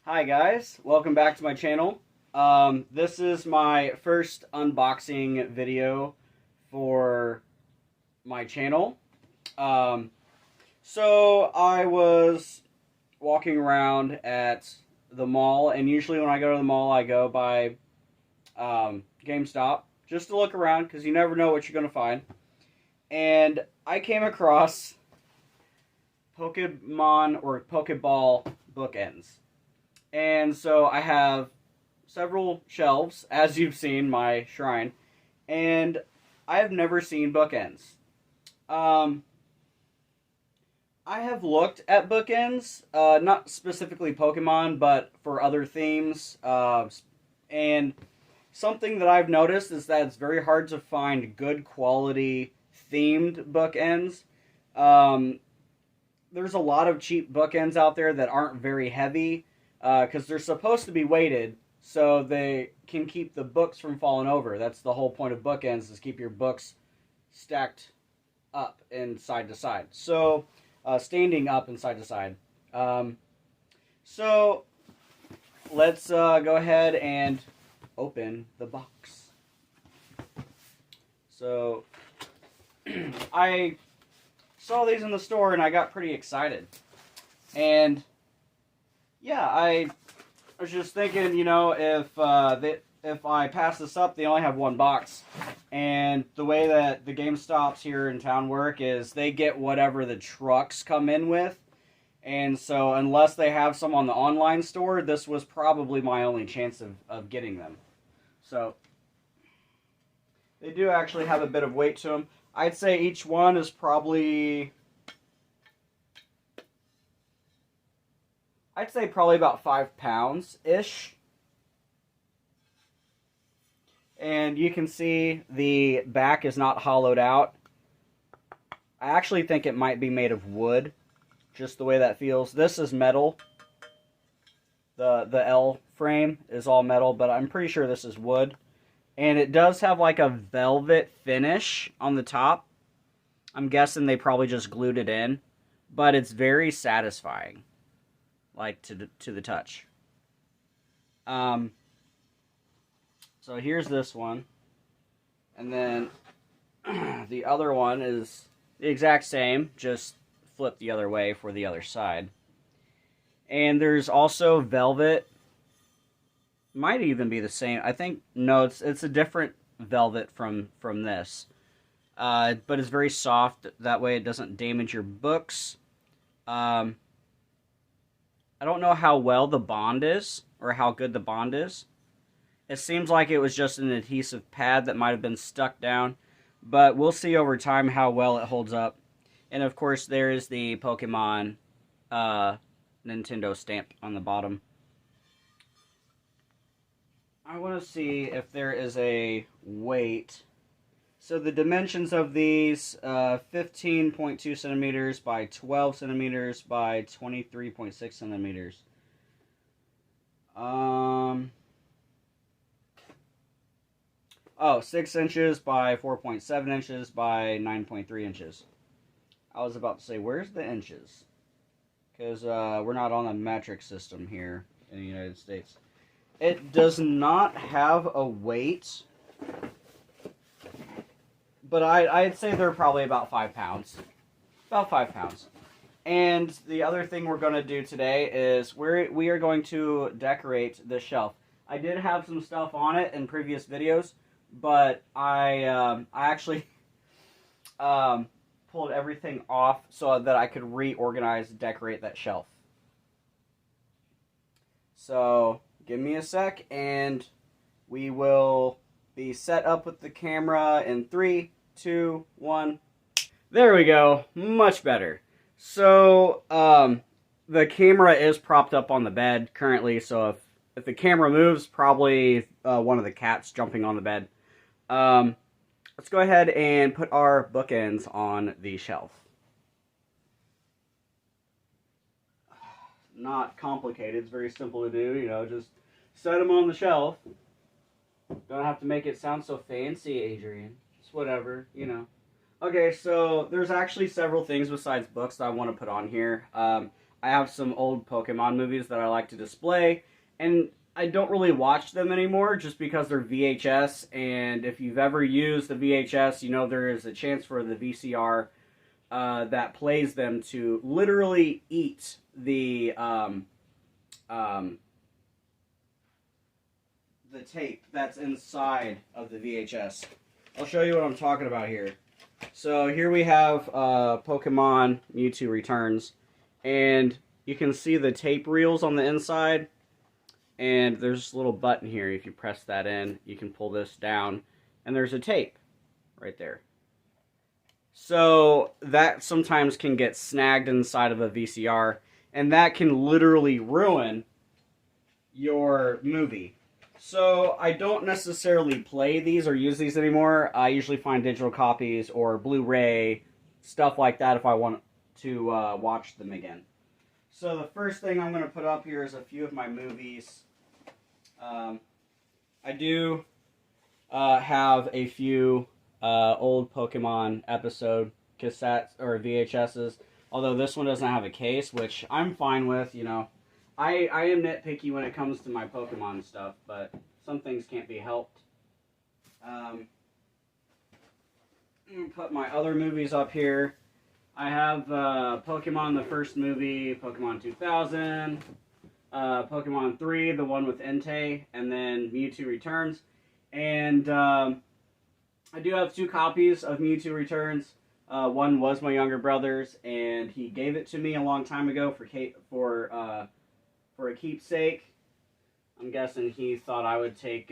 Hi guys, welcome back to my channel. This is my first unboxing video for my channel. So I was walking around at the mall, and usually when I go to the mall I go by GameStop just to look around because you never know what you're going to find. And I came across Pokemon or Pokeball Bookends. And so I have several shelves, as you've seen, my shrine, and I have never seen Bookends. I have looked at Bookends, not specifically Pokemon, but for other themes, and something that I've noticed is that it's very hard to find good quality themed Bookends. There's a lot of cheap Bookends out there that aren't very heavy, because they're supposed to be weighted so they can keep the books from falling over. That's the whole point of Bookends, is keep your books stacked up and side to side. So, standing up and side to side. So, let's go ahead and open the box. So, I saw these in the store and I got pretty excited. And yeah, I was just thinking, you know, if I pass this up, they only have one box. And the way that the GameStops here in town work is they get whatever the trucks come in with. And so unless they have some on the online store, this was probably my only chance of getting them. So they do actually have a bit of weight to them. I'd say each one is probably about 5 pounds-ish. And you can see the back is not hollowed out. I actually think it might be made of wood, just the way that feels. This is metal. The L frame is all metal, but I'm pretty sure this is wood. And it does have like a velvet finish on the top. I'm guessing they probably just glued it in, but it's very satisfying. Like to the touch. So here's this one, and then the other one is the exact same, just flip the other way for the other side. And there's also velvet. Might even be the same. I think no, it's a different velvet from this, but it's very soft. That way it doesn't damage your books. I don't know how well the bond is, or how good the bond is. It seems like it was just an adhesive pad that might have been stuck down, but we'll see over time how well it holds up. And of course, there is the Pokemon Nintendo stamp on the bottom. I want to see if there is a weight. So the dimensions of these, 15.2 centimeters by 12 centimeters by 23.6 centimeters. Oh, 6 inches by 4.7 inches by 9.3 inches. I was about to say, where's the inches? Because we're not on a metric system here in the United States. It does not have a weight, but I'd say they're probably about 5 pounds. About 5 pounds. And the other thing we're going to do today is we are going to decorate this shelf. I did have some stuff on it in previous videos, but I actually pulled everything off so that I could reorganize and decorate that shelf. So give me a sec and we will be set up with the camera in 3, 2, 1. There we go. Much better. So, the camera is propped up on the bed currently, so if the camera moves, probably one of the cats jumping on the bed. Let's go ahead and put our bookends on the shelf. not complicated. It's very simple to do. Just set them on the shelf. Don't have to make it sound so fancy, Adrian. Just whatever. Okay, so there's actually several things besides books that I want to put on here. I have some old Pokemon movies that I like to display, and I don't really watch them anymore just because they're VHS, and if you've ever used the VHS, there is a chance for the VCR that plays them to literally eat the tape that's inside of the VHS. I'll show you what I'm talking about here. So here we have Pokemon Mewtwo Returns, and you can see the tape reels on the inside, and there's a little button here. If you press that in, you can pull this down, and there's a tape right there. So that sometimes can get snagged inside of a VCR, and that can literally ruin your movie. So I don't necessarily play these or use these anymore. I usually find digital copies or Blu-ray, stuff like that if I want to watch them again. So the first thing I'm going to put up here is a few of my movies. I do have a few old Pokemon episode cassettes or VHSs, although this one doesn't have a case, which I'm fine with. I am nitpicky when it comes to my Pokemon stuff, but some things can't be helped. I'm going to put my other movies up here. I have Pokemon, the first movie, Pokemon 2000, Pokemon 3, the one with Entei, and then Mewtwo Returns. And I do have 2 copies of Mewtwo Returns. One was my younger brother's, and he gave it to me a long time ago for a keepsake. I'm guessing he thought I would take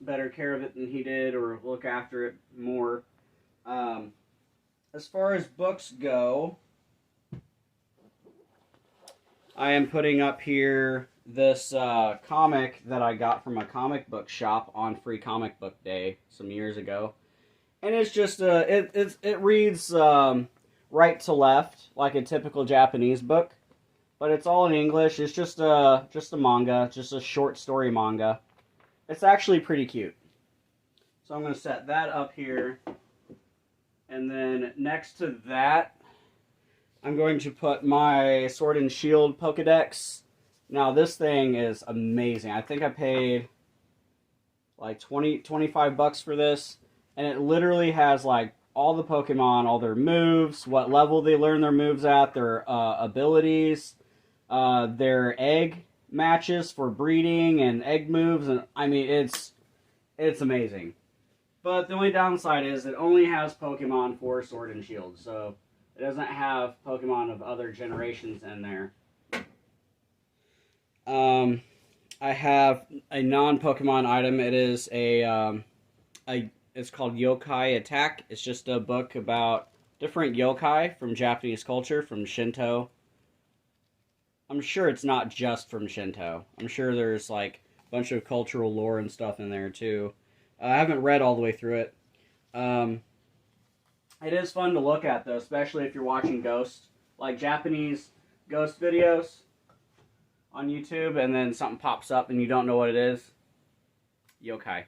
better care of it than he did, or look after it more. As far as books go, I am putting up here this comic that I got from a comic book shop on Free Comic Book Day some years ago. And it's just, it reads right to left, like a typical Japanese book. But it's all in English. It's just a manga, just a short story manga. It's actually pretty cute. So I'm going to set that up here. And then next to that, I'm going to put my Sword and Shield Pokedex. Now this thing is amazing. I think I paid like 25 bucks for this. And it literally has like all the Pokemon, all their moves, what level they learn their moves at, their abilities, their egg matches for breeding and egg moves, and I mean it's amazing. But the only downside is it only has Pokemon for Sword and Shield, so it doesn't have Pokemon of other generations in there. I have a non-Pokemon item. It is it's called Yokai Attack. It's just a book about different yokai from Japanese culture, from Shinto. I'm sure it's not just from Shinto. I'm sure there's like a bunch of cultural lore and stuff in there too. I haven't read all the way through it. It is fun to look at though, especially if you're watching ghosts, like Japanese ghost videos on YouTube, and then something pops up and you don't know what it is. Yokai.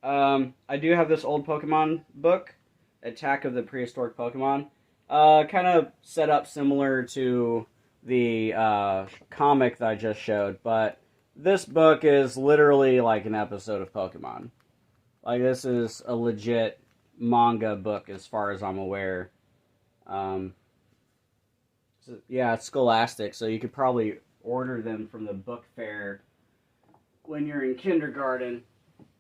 I do have this old Pokemon book, Attack of the Prehistoric Pokemon. Kind of set up similar to the comic that I just showed, but this book is literally like an episode of Pokemon. Like, this is a legit manga book as far as I'm aware. Yeah, it's Scholastic, so you could probably order them from the book fair when you're in kindergarten.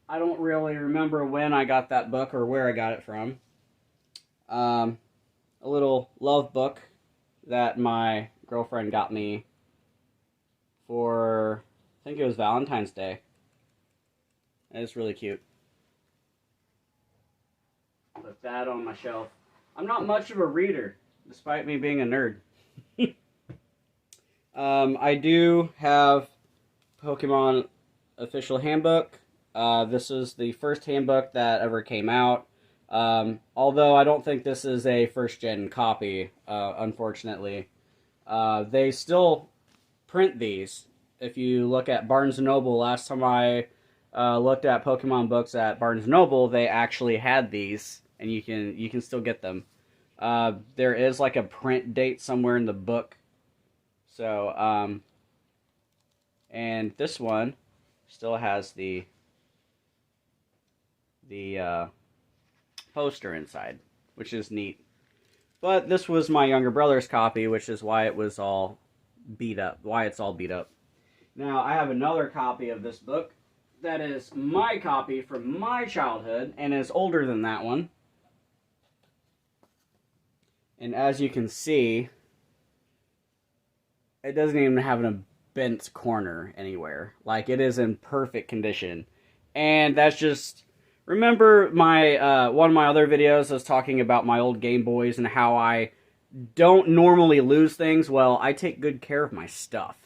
I don't really remember when I got that book or where I got it from. A little love book that my girlfriend got me for, I think it was Valentine's Day. And it's really cute. Put that on my shelf. I'm not much of a reader, despite me being a nerd. I do have Pokemon Official Handbook. This is the first handbook that ever came out. Although I don't think this is a first-gen copy, unfortunately. They still print these. If you look at Barnes & Noble, last time I looked at Pokemon books at Barnes & Noble, they actually had these, and you can still get them. There is like a print date somewhere in the book. So, and this one still has the poster inside, which is neat. But this was my younger brother's copy, which is why it was all beat up. Why it's all beat up. Now, I have another copy of this book that is my copy from my childhood and is older than that one. And as you can see, it doesn't even have a bent corner anywhere. Like, it is in perfect condition. And that's just... Remember my one of my other videos I was talking about my old Game Boys and how I don't normally lose things? Well, I take good care of my stuff.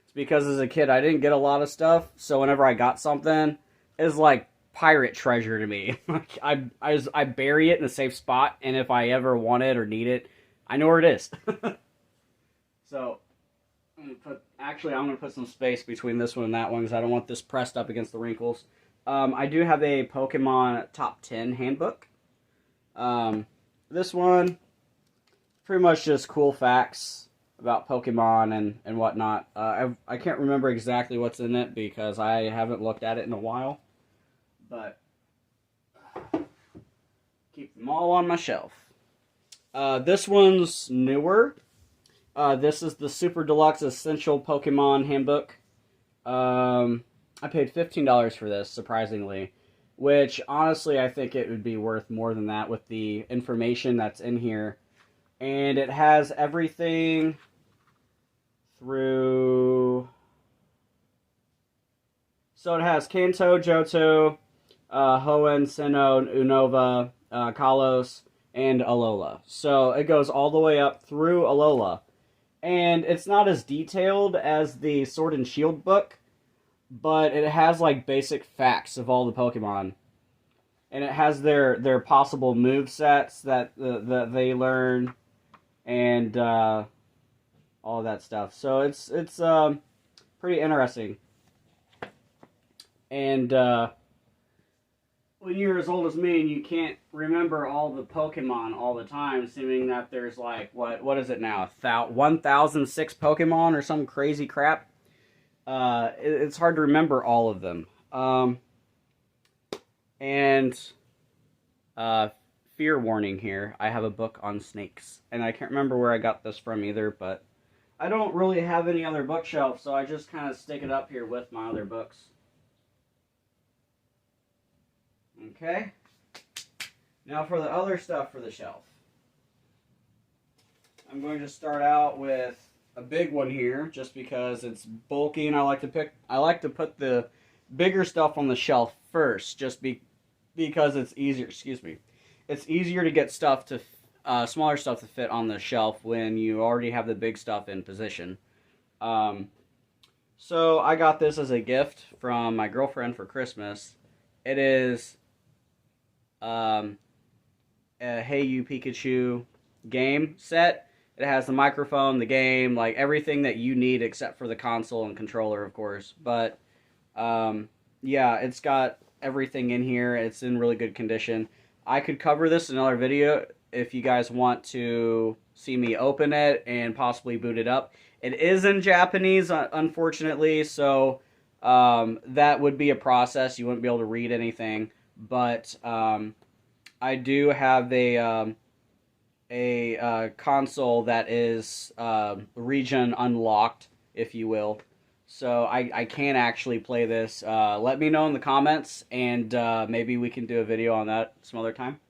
It's because as a kid I didn't get a lot of stuff, so whenever I got something, it's like pirate treasure to me. I bury it in a safe spot, and if I ever want it or need it, I know where it is. So, I'm going to put some space between this one and that one because I don't want this pressed up against the wrinkles. I do have a Pokemon Top 10 handbook. This one, pretty much just cool facts about Pokemon and whatnot. I can't remember exactly what's in it because I haven't looked at it in a while. But, keep them all on my shelf. This one's newer. This is the Super Deluxe Essential Pokemon Handbook. I paid $15 for this, surprisingly, which, honestly, I think it would be worth more than that with the information that's in here. And it has everything through... So it has Kanto, Johto, Hoenn, Sinnoh, Unova, Kalos, and Alola. So it goes all the way up through Alola. And it's not as detailed as the Sword and Shield book, but it has like basic facts of all the Pokemon, and it has their possible move sets that they learn, and all of that stuff. So it's pretty interesting. And when you're as old as me and you can't remember all the Pokemon all the time, assuming that there's like what is it now, 1,006 Pokemon or some crazy crap. It's hard to remember all of them. Fear warning here, I have a book on snakes. And I can't remember where I got this from either, but I don't really have any other bookshelf, so I just kind of stick it up here with my other books. Okay. Now for the other stuff for the shelf. I'm going to start out with a big one here, just because it's bulky, and I like to put the bigger stuff on the shelf first, just because it's easier. Excuse me, it's easier to get stuff to smaller stuff to fit on the shelf when you already have the big stuff in position. So I got this as a gift from my girlfriend for Christmas. It is a Hey You Pikachu game set. It has the microphone, the game, like everything that you need except for the console and controller, of course. But, yeah, it's got everything in here. It's in really good condition. I could cover this in another video if you guys want to see me open it and possibly boot it up. It is in Japanese, unfortunately, so that would be a process. You wouldn't be able to read anything. But I do have a console that is region unlocked, if you will. So I can actually play this. Let me know in the comments, and maybe we can do a video on that some other time.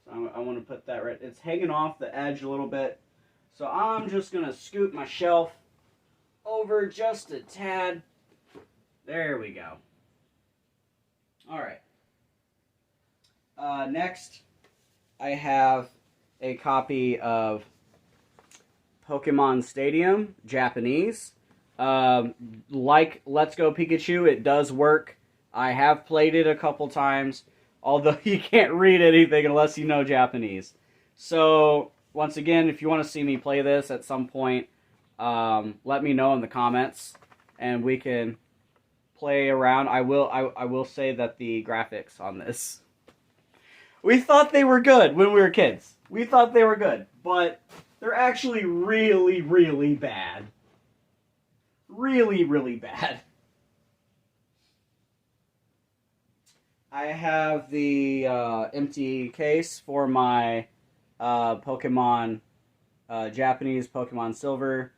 So I want to put that right. It's hanging off the edge a little bit. So I'm just going to scoot my shelf over just a tad. There we go. Alright. Next, I have a copy of Pokemon Stadium, Japanese. Like Let's Go Pikachu, it does work. I have played it a couple times, although you can't read anything unless you know Japanese. So, once again, if you want to see me play this at some point, let me know in the comments, and we can play around. I will say that the graphics on this, we thought they were good when we were kids. We thought they were good, but they're actually really, really bad. Really, really bad. I have the empty case for my Pokemon, Japanese Pokemon Silver.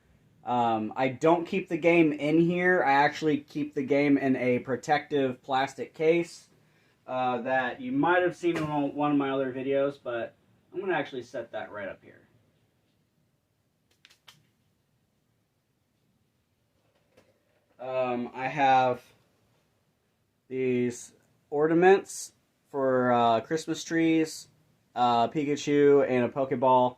I don't keep the game in here. I actually keep the game in a protective plastic case that you might have seen in one of my other videos, but I'm going to actually set that right up here. I have these ornaments for Christmas trees, Pikachu, and a Pokeball.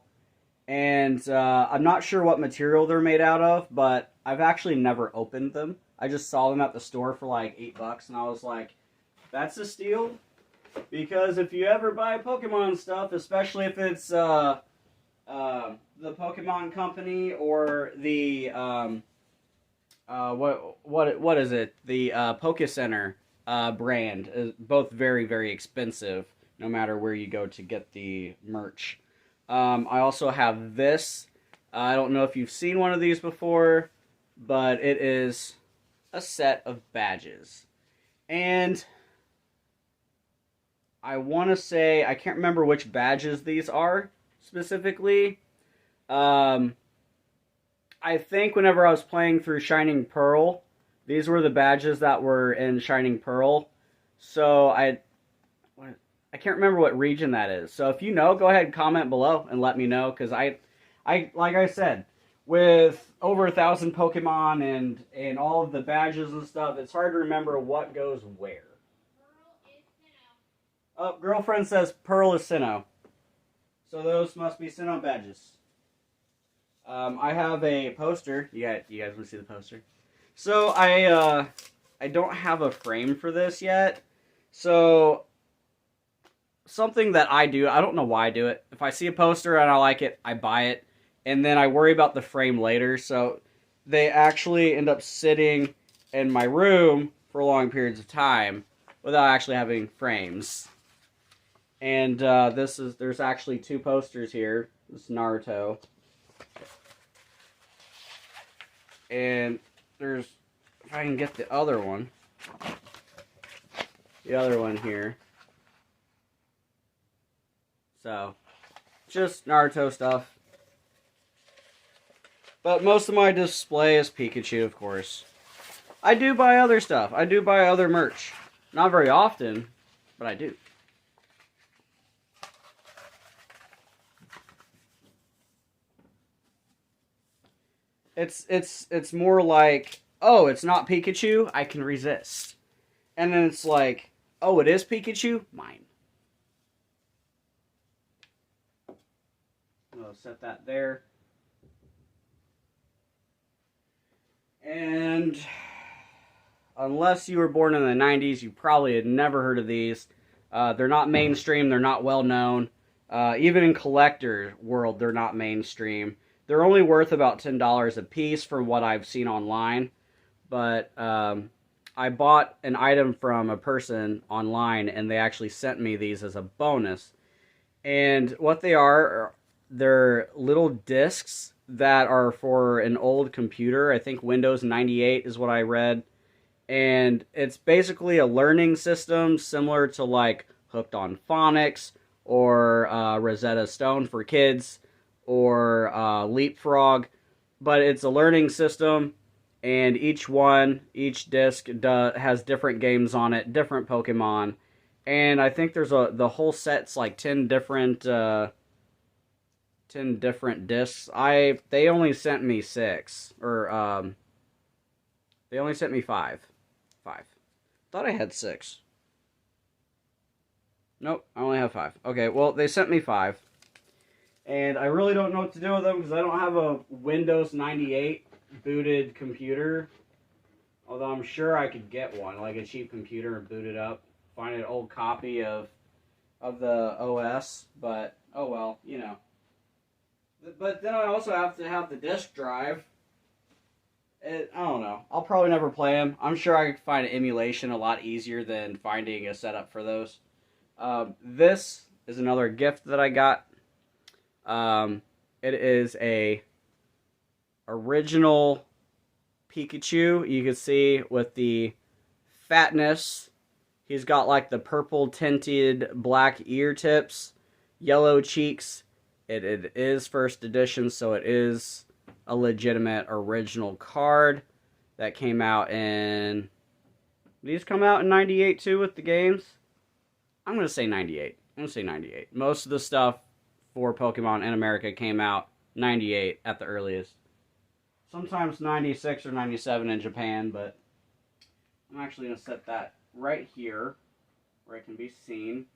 And I'm not sure what material they're made out of, but I've actually never opened them. I just saw them at the store for like $8, and I was like, that's a steal. Because if you ever buy Pokemon stuff, especially if it's the Pokemon Company or the what is it? The Poke Center brand is both very, very expensive, no matter where you go to get the merch. I also have this. I don't know if you've seen one of these before, but it is a set of badges. And I want to say, I can't remember which badges these are specifically. I think whenever I was playing through Shining Pearl, these were the badges that were in Shining Pearl. So I can't remember what region that is. So if you know, go ahead and comment below and let me know. Because I like I said, with over 1,000 Pokemon and all of the badges and stuff, it's hard to remember what goes where. Oh, girlfriend says Pearl is Sinnoh. So those must be Sinnoh badges. I have a poster. You guys want to see the poster? So I don't have a frame for this yet. So something that I do, I don't know why I do it. If I see a poster and I like it, I buy it. And then I worry about the frame later. So they actually end up sitting in my room for long periods of time without actually having frames. And there's actually two posters here. This is Naruto. And there's, if I can get the other one here. So, just Naruto stuff. But most of my display is Pikachu, of course. I do buy other stuff. I do buy other merch. Not very often, but I do. It's more like, oh, it's not Pikachu, I can resist. And then it's like, oh, it is Pikachu? Mine. I'll set that there. And unless you were born in the 90s, you probably had never heard of these. They're not mainstream, they're not well known. Even in collector world, they're not mainstream. They're only worth about $10 a piece from what I've seen online. But I bought an item from a person online, and they actually sent me these as a bonus. And what they are, they're little discs that are for an old computer. I think Windows 98 is what I read. And it's basically a learning system similar to like Hooked on Phonics or Rosetta Stone for kids, or Leapfrog, but it's a learning system, and each disc has different games on it, different Pokemon, and I think there's the whole set's like 10 different discs. They only sent me 6, or they only sent me 5. Thought I had 6. Nope, I only have 5. Okay, well, they sent me 5. And I really don't know what to do with them because I don't have a Windows 98 booted computer. Although I'm sure I could get one, like a cheap computer, and boot it up. Find an old copy of the OS. But, oh well, you know. But then I also have to have the disk drive I don't know. I'll probably never play them. I'm sure I could find an emulation a lot easier than finding a setup for those. This is another gift that I got. It is a original Pikachu. You can see with the fatness. He's got like the purple tinted black ear tips, yellow cheeks. It is first edition, so it is a legitimate original card that came out in... These come out in 98 too with the games? I'm going to say 98. I'm going to say 98. Most of the stuff for Pokemon in America came out 98 at the earliest. Sometimes 96 or 97 in Japan, but I'm actually going to set that right here where it can be seen.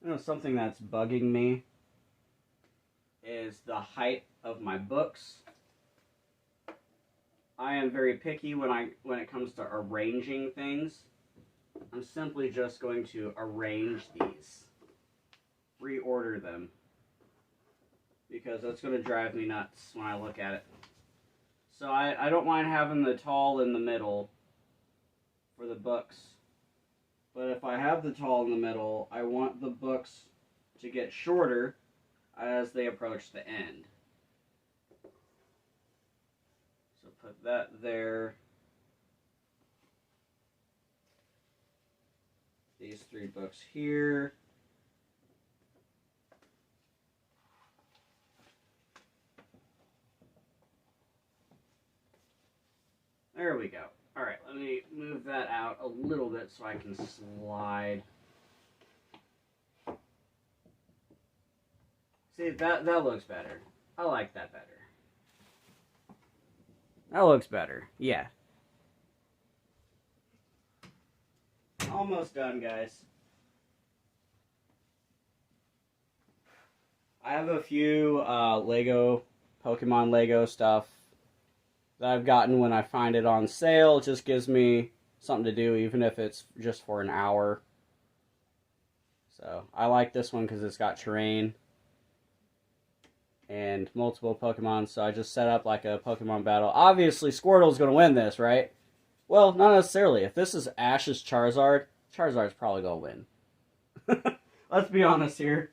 You know, something that's bugging me is the height of my books. I am very picky when it comes to arranging things. I'm simply just going to arrange these. Reorder them. Because that's going to drive me nuts when I look at it. So I don't mind having the tall in the middle for the books. But if I have the tall in the middle, I want the books to get shorter as they approach the end. So put that there. These three books here. There we go. Alright, let me move that out a little bit so I can slide. See, that looks better. I like that better. That looks better. Yeah. Almost done, guys. I have a few Pokemon Lego stuff that I've gotten when I find it on sale. It just gives me something to do, even if it's just for an hour. So, I like this one because it's got terrain and multiple Pokemon, so I just set up like a Pokemon battle. Obviously, Squirtle's going to win this, right? Well, not necessarily. If this is Ash's Charizard, Charizard's probably going to win. Let's be honest here.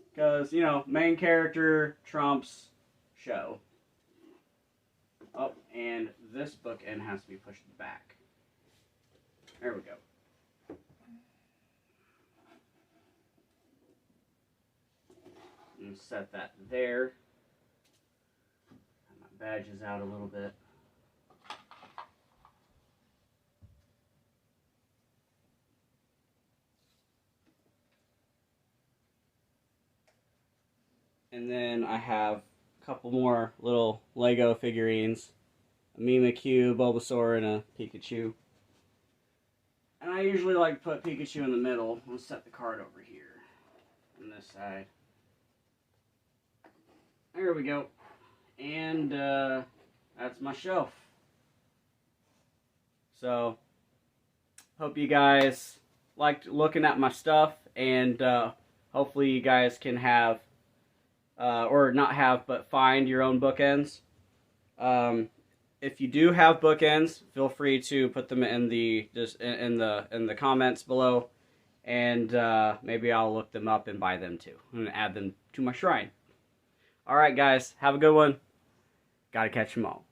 Because, you know, main character trumps show. Oh, and this bookend has to be pushed back. There we go. And set that there. My badges out a little bit. And then I have a couple more little Lego figurines. A Mimikyu, Bulbasaur, and a Pikachu. And I usually like to put Pikachu in the middle. I'll set the card over here on this side. There we go. And that's my shelf. So, hope you guys liked looking at my stuff. And hopefully you guys can have, or not have, but find your own bookends. If you do have bookends, feel free to put them in the comments below, and maybe I'll look them up and buy them too, and add them to my shrine. All right, guys, have a good one. Gotta catch them all.